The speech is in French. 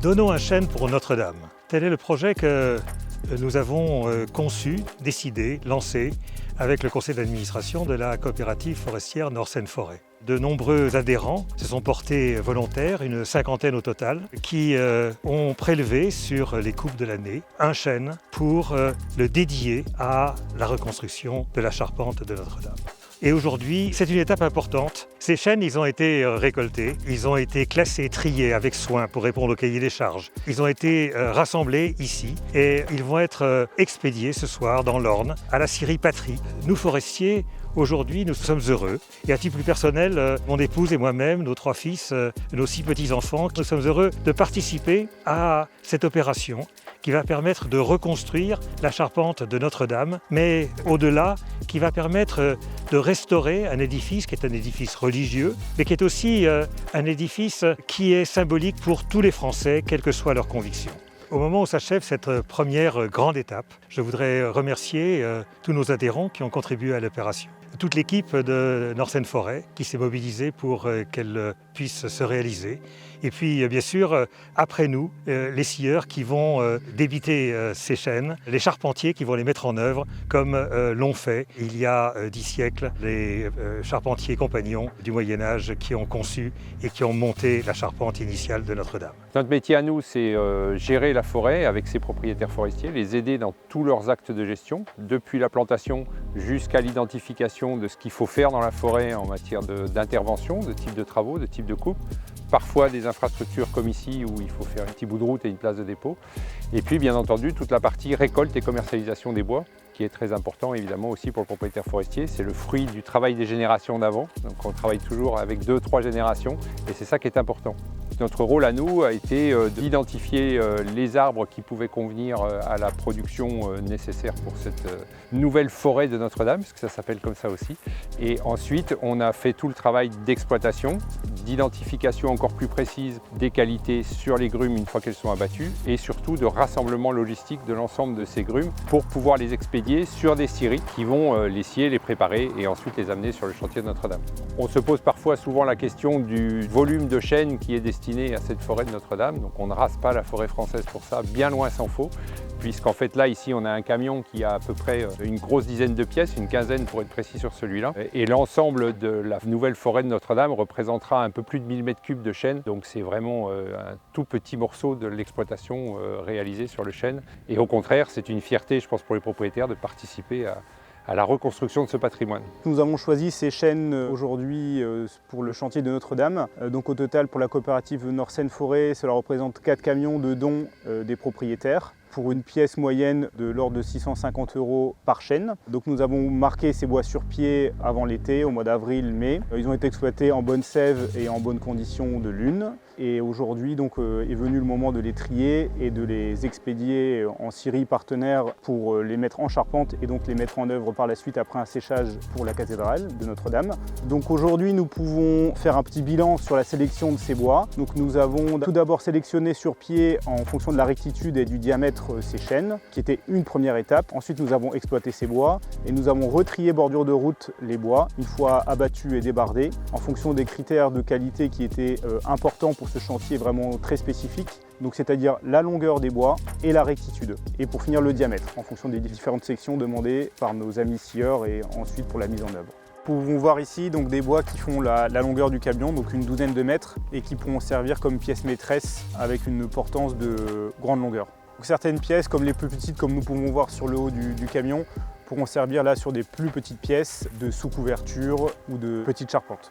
Donnons un chêne pour Notre-Dame. Tel est le projet que nous avons conçu, décidé, lancé avec le conseil d'administration de la coopérative forestière Nord-Seine-Forêt. De nombreux adhérents se sont portés volontaires, une cinquantaine au total, qui ont prélevé sur les coupes de l'année un chêne pour le dédier à la reconstruction de la charpente de Notre-Dame. Et aujourd'hui, c'est une étape importante. Ces chênes, ils ont été récoltés, ils ont été classés, triés avec soin pour répondre au cahier des charges. Ils ont été rassemblés ici et ils vont être expédiés ce soir dans l'Orne, à la scierie Patry. Nous, forestiers, aujourd'hui, nous sommes heureux. Et à titre plus personnel, mon épouse et moi-même, nos 3 fils, nos 6 petits-enfants, nous sommes heureux de participer à cette opération qui va permettre de reconstruire la charpente de Notre-Dame, mais au-delà, qui va permettre de restaurer un édifice qui est un édifice religieux, mais qui est aussi un édifice qui est symbolique pour tous les Français, quelles que soient leurs convictions. Au moment où s'achève cette première grande étape, je voudrais remercier tous nos adhérents qui ont contribué à l'opération. Toute l'équipe de Nord-Seine-Forêt qui s'est mobilisée pour qu'elle puisse se réaliser. Et puis, bien sûr, après nous, les scieurs qui vont débiter ces chênes, les charpentiers qui vont les mettre en œuvre, comme l'ont fait il y a 10 siècles les charpentiers compagnons du Moyen-Âge qui ont conçu et qui ont monté la charpente initiale de Notre-Dame. Notre métier à nous, c'est gérer la forêt avec ses propriétaires forestiers, les aider dans tous leurs actes de gestion, depuis la plantation jusqu'à l'identification de ce qu'il faut faire dans la forêt en matière d'intervention, de type de travaux, de type de coupe. Parfois des infrastructures comme ici où il faut faire un petit bout de route et une place de dépôt. Et puis bien entendu toute la partie récolte et commercialisation des bois qui est très important évidemment aussi pour le propriétaire forestier. C'est le fruit du travail des générations d'avant. Donc on travaille toujours avec 2-3 générations et c'est ça qui est important. Notre rôle à nous a été d'identifier les arbres qui pouvaient convenir à la production nécessaire pour cette nouvelle forêt de Notre-Dame, parce que ça s'appelle comme ça aussi. Et ensuite, on a fait tout le travail d'exploitation, d'identification encore plus précise des qualités sur les grumes une fois qu'elles sont abattues, et surtout de rassemblement logistique de l'ensemble de ces grumes pour pouvoir les expédier sur des scieries qui vont les scier, les préparer et ensuite les amener sur le chantier de Notre-Dame. On se pose parfois souvent la question du volume de chêne qui est destiné à cette forêt de Notre-Dame. Donc on ne rase pas la forêt française pour ça, bien loin s'en faut, puisqu'en fait là ici on a un camion qui a à peu près une grosse dizaine de pièces, une quinzaine pour être précis sur celui-là. Et l'ensemble de la nouvelle forêt de Notre-Dame représentera un peu plus de 1000 m3 de chêne. Donc c'est vraiment un tout petit morceau de l'exploitation réalisée sur le chêne. Et au contraire, c'est une fierté, je pense, pour les propriétaires de participer à la reconstruction de ce patrimoine. Nous avons choisi ces chênes aujourd'hui pour le chantier de Notre-Dame. Donc au total, pour la coopérative Nord-Seine-Forêt, cela représente 4 camions de dons des propriétaires, pour une pièce moyenne de l'ordre de 650 € par chêne. Donc nous avons marqué ces bois sur pied avant l'été, au mois d'avril, mai. Ils ont été exploités en bonne sève et en bonnes conditions de lune. Et aujourd'hui donc est venu le moment de les trier et de les expédier en scierie partenaire pour les mettre en charpente et donc les mettre en œuvre par la suite après un séchage pour la cathédrale de Notre-Dame. Donc aujourd'hui nous pouvons faire un petit bilan sur la sélection de ces bois. Donc nous avons tout d'abord sélectionné sur pied en fonction de la rectitude et du diamètre ces chênes, qui était une première étape. Ensuite nous avons exploité ces bois et nous avons retrié bordure de route les bois une fois abattus et débardés en fonction des critères de qualité qui étaient importants pour ce chantier vraiment très spécifique, donc c'est-à-dire la longueur des bois et la rectitude. Et pour finir le diamètre, en fonction des différentes sections demandées par nos amis scieurs et ensuite pour la mise en œuvre. Nous pouvons voir ici donc, des bois qui font la longueur du camion, donc une douzaine de mètres, et qui pourront servir comme pièces maîtresses avec une portance de grande longueur. Donc, certaines pièces, comme les plus petites, comme nous pouvons voir sur le haut du camion, pourront servir là sur des plus petites pièces de sous-couverture ou de petites charpentes.